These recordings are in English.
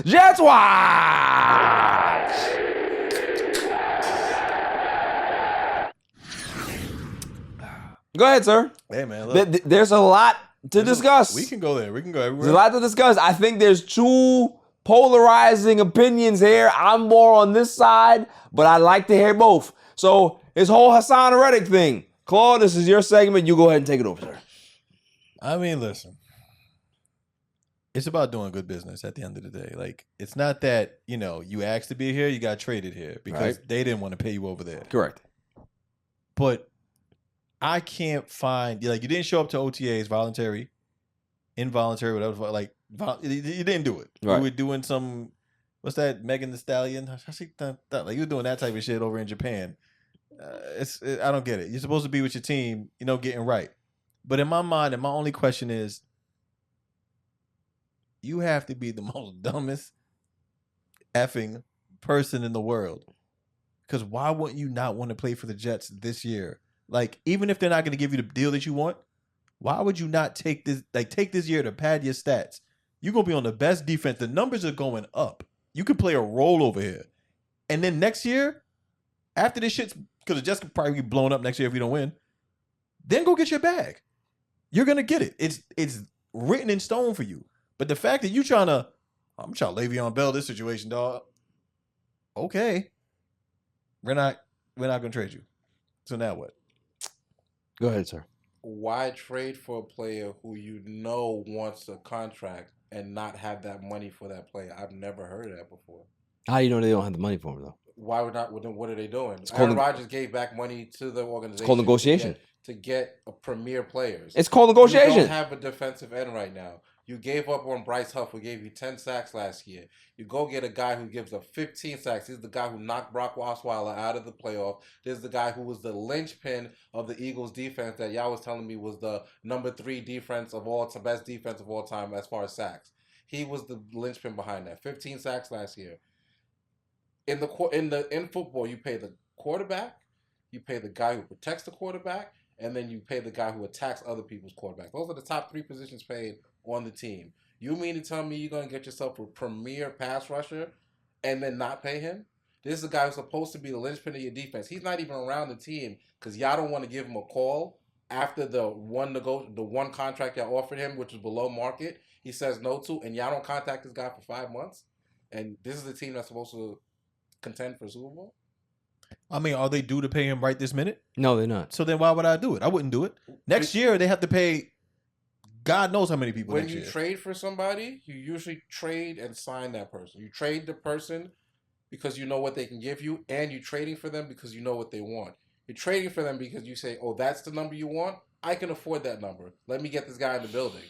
Jets Watch! Go ahead, sir. Hey, man. Look, There's a lot to discuss. we can go there. We can go everywhere. There's a lot to discuss. I think there's two polarizing opinions here. I'm more on this side, but I'd like to hear both. So this whole Hassan Reddick thing. Claude, this is your segment. You go ahead and take it over, sir. I mean, listen. It's about doing good business at the end of the day. Like, it's not that, you asked to be here, you got traded here because they didn't want to pay you over there. Correct. But I can't find, you didn't show up to OTAs, voluntary, involuntary, whatever. Like, you didn't do it. Right. You were doing some, what's that, Megan Thee Stallion? Like, you were doing that type of shit over in Japan. I don't get it. You're supposed to be with your team, getting right. But in my mind, and my only question is, you have to be the most dumbest effing person in the world. Because why wouldn't you not want to play for the Jets this year? Like, even if they're not going to give you the deal that you want, why would you not take this year to pad your stats? You're going to be on the best defense. The numbers are going up. You can play a role over here. And then next year, after this shit's, because the Jets could probably be blown up next year if you don't win, then go get your bag. You're going to get it. It's written in stone for you. But the fact that I'm trying to Le'Veon Bell this situation, dog. Okay. We're not going to trade you. So now what? Go ahead, sir. Why trade for a player who wants a contract and not have that money for that player? I've never heard of that before. How do you know they don't have the money for him, though? Why would not? What are they doing? It's Aaron Rodgers gave back money to the organization. It's called negotiation. To get premier players. It's called negotiation. You don't have a defensive end right now. You gave up on Bryce Huff, who gave you 10 sacks last year. You go get a guy who gives up 15 sacks. He's the guy who knocked Brock Osweiler out of the playoff. This is the guy who was the linchpin of the Eagles' defense that y'all was telling me was the number 3 defense of all time, best defense of all time as far as sacks. He was the linchpin behind that. 15 sacks last year. In football, you pay the quarterback, you pay the guy who protects the quarterback, and then you pay the guy who attacks other people's quarterback. Those are the top 3 positions paid on the team. You mean to tell me you're going to get yourself a premier pass rusher and then not pay him? This is a guy who's supposed to be the linchpin of your defense. He's not even around the team because y'all don't want to give him a call after the one contract y'all offered him, which was below market. He says no to, and y'all don't contact this guy for 5 months. And this is the team that's supposed to contend for Super Bowl. I mean, are they due to pay him right this minute? No, they're not. So then why would I do it? I wouldn't do it. Next year, they have to pay God knows how many people when next you year. trade for somebody, you usually trade and sign that person. You trade the person because you know what they can give you, and you're trading for them because you know what they want. You're trading for them because you say, oh, that's the number you want? I can afford that number. Let me get this guy in the building.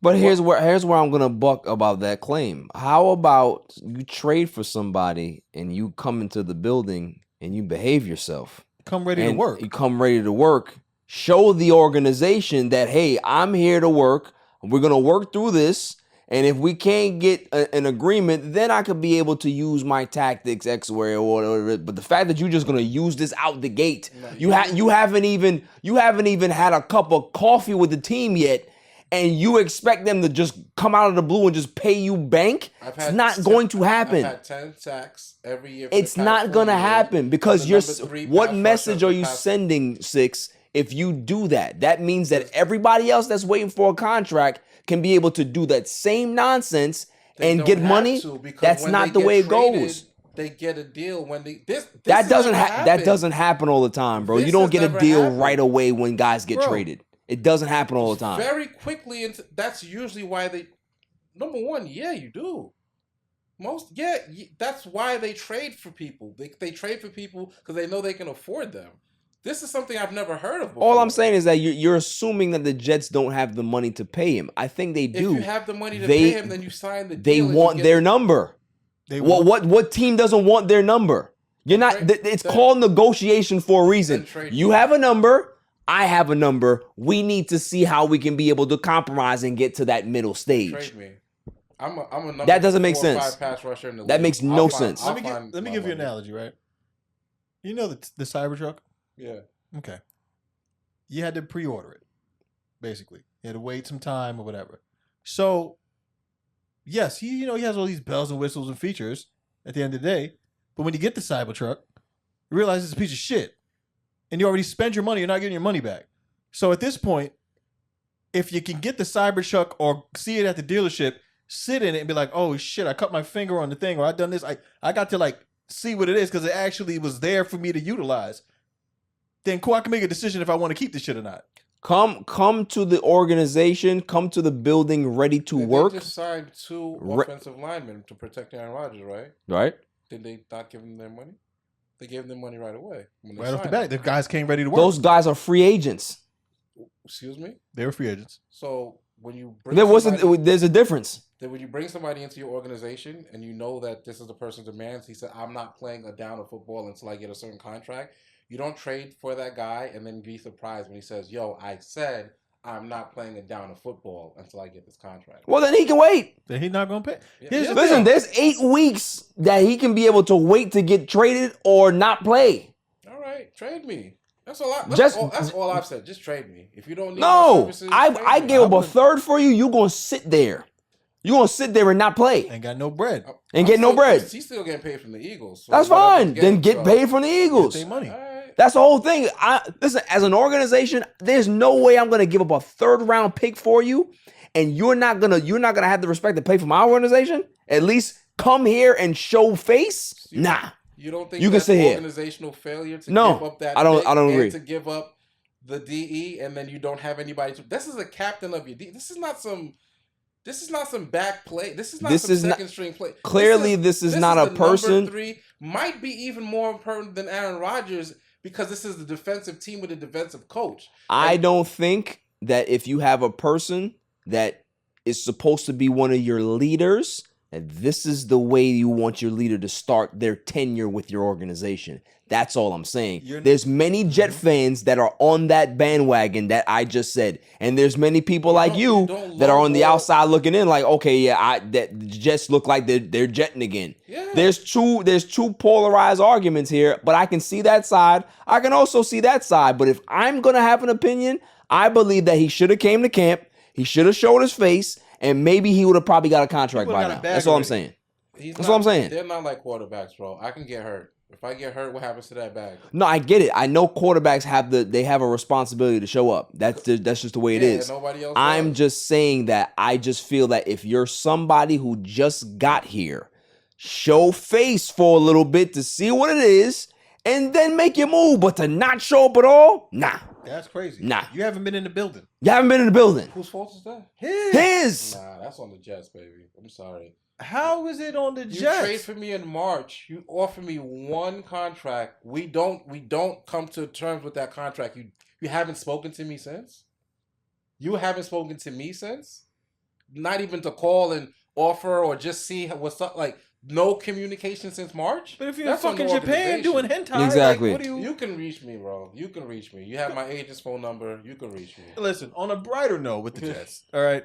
But here's where I'm gonna buck about that claim. How about you trade for somebody and you come into the building and you behave yourself? Come ready to work. You come ready to work. Show the organization that, hey, I'm here to work. We're going to work through this. And if we can't get an agreement, then I could be able to use my tactics X way or whatever. But the fact that you're just going to use this out the gate, you haven't even had a cup of coffee with the team yet, and you expect them to just come out of the blue and just pay you bank? It's not going to happen. I've had 10 sacks every year. It's not going to happen because what message are you sending, Six? If you do that, that means that everybody else that's waiting for a contract can be able to do that same nonsense and get money. That's not the way it goes. They get a deal when that doesn't happen all the time, bro. You don't get a deal right away when guys get traded. It doesn't happen all the time. Very quickly, and that's usually why they. Number one, yeah, you do. That's why they trade for people. They trade for people because they know they can afford them. This is something I've never heard of before. All I'm saying is that you're assuming that the Jets don't have the money to pay him. I think they do. If you have the money to pay him, then you sign the deal. They want their number. What team doesn't want their number? You're not. It's called negotiation for a reason. You have a number. I have a number. We need to see how we can be able to compromise and get to that middle stage. Trade me. I'm a number that doesn't make 4 or 5 sense. pass rusher in the that league. makes no sense. Let me give you an analogy, right? You know the Cybertruck? Yeah. Okay. You had to pre-order it, basically. You had to wait some time or whatever. So yes, he has all these bells and whistles and features at the end of the day. But when you get the Cybertruck, you realize it's a piece of shit. And you already spent your money, you're not getting your money back. So at this point, if you can get the Cybertruck or see it at the dealership, sit in it and be like, oh shit, I cut my finger on the thing, or I done this. I got to like see what it is because it actually was there for me to utilize. Then cool, I can make a decision if I want to keep this shit or not. Come to the organization, come to the building ready to work. They just signed 2 offensive linemen to protect Aaron Rodgers, right? Right. Did they not give them their money? They gave them money right away. Right off the bat, the guys came ready to work. Those guys are free agents. Excuse me? They were free agents. So when you bring There's a difference. Then when you bring somebody into your organization and you know that this is the person's demands, he said, I'm not playing a down of football until I get a certain contract. You don't trade for that guy and then be surprised when he says, yo, I said I'm not playing a down of football until I get this contract. Well, then he can wait. Then he's not going to pay. Yeah. Listen, there's 8 weeks that he can be able to wait to get traded or not play. All right, trade me. That's all. That's all I've said. Just trade me. If you don't need my No, services, I gave up a third for you. You gonna sit there. You gonna sit there and not play Ain't got no bread. and get no bread. He's still getting paid from the Eagles. So That's fine. Then get paid from the Eagles. Get their money. All right. That's the whole thing. Listen, as an organization, there's no way I'm gonna give up a 3rd round pick for you, and you're not gonna have the respect to pay for my organization. At least come here and show face. Nah. You don't think you can that's sit here. organizational failure to No, give up that I don't pick agree. and to give up the DE and then you don't have anybody to. This is a captain of your DE. This is not some back play. This is not some second string play. Clearly, this is not a person. Number 3 might be even more important than Aaron Rodgers because this is the defensive team with a defensive coach. I don't think that if you have a person that is supposed to be one of your leaders, that this is the way you want your leader to start their tenure with your organization. That's all I'm saying. There's many Jet fans that are on that bandwagon that I just said. And there's many people like you that are on the outside looking in like, okay, yeah, that the Jets look like they're jetting again. Yeah. There's two polarized arguments here, but I can see that side. I can also see that side. But if I'm going to have an opinion, I believe that he should have came to camp. He should have showed his face. And maybe he would have probably got a contract by now. That's all I'm saying. That's all I'm saying. They're not like quarterbacks, bro. I can get hurt. If I get hurt, what happens to that bag? No, I get it. I know quarterbacks have a responsibility to show up. That's just the way it is. Nobody else I'm does. just saying that I just feel that if you're somebody who just got here, show face for a little bit to see what it is, and then make your move. But to not show up at all, nah. That's crazy. Nah. You haven't been in the building. You haven't been in the building. Whose fault is that? His. Nah, that's on the Jets, baby. I'm sorry. How is it on the You Jets? trade for me in March. You offer me 1 contract. We don't come to terms with that contract. You haven't spoken to me since? You haven't spoken to me since? Not even to call and offer or just see what's up. Like, no communication since March? But if you're in fucking Japan doing hentai, Exactly. Like, what do You can reach me, bro. You can reach me. You have my agent's phone number. You can reach me. Listen, on a brighter note with the Jets, all right?